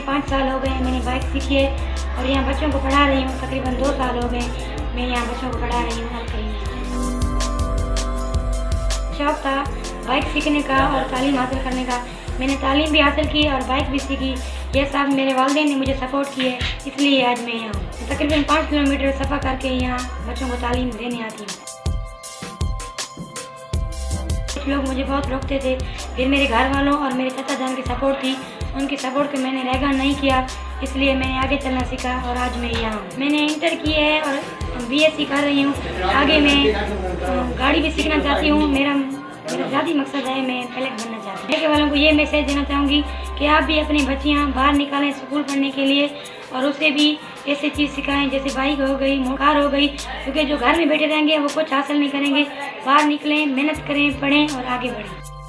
5 साल हो गए मैंने बाइक सीखी है और यहाँ बच्चों को पढ़ा रही हूँ। तकरीबन 2 साल हो गए मैं यहाँ बच्चों को पढ़ा रही हूँ। शौक़ था बाइक सीखने का और तालीम हासिल करने का। मैंने तालीम भी हासिल की और बाइक भी सीखी। ये सब मेरे वालिदैन ने मुझे सपोर्ट किए, इसलिए आज मैं यहाँ हूँ। तकरीबन 5 किलोमीटर सफ़र करके यहाँ बच्चों को तालीम देने आती हूँ। कुछ लोग मुझे बहुत रोकते थे, फिर मेरे घर वालों और मेरे चाचा जान की सपोर्ट थी। उनकी सपोर्ट को मैंने रैगा नहीं किया, इसलिए मैंने आगे चलना सीखा और आज मैं यहाँ हूँ। मैंने इंटर की है और BSc कर रही हूँ। आगे मैं गाड़ी भी सीखना चाहती हूँ। मेरा ज़्यादा मकसद है, मैं पायलट बनना चाहती हूँ। देखने वालों को ये मैसेज देना चाहूँगी कि आप भी अपनी बच्चियाँ बाहर निकालें स्कूल पढ़ने के लिए और उसे भी ऐसी चीज़ सिखाएं जैसे बाइक हो गई, कार हो गई, क्योंकि जो घर में बैठे रहेंगे वो कुछ हासिल नहीं करेंगे। बाहर निकलें, मेहनत करें, पढ़ें और आगे बढ़ें।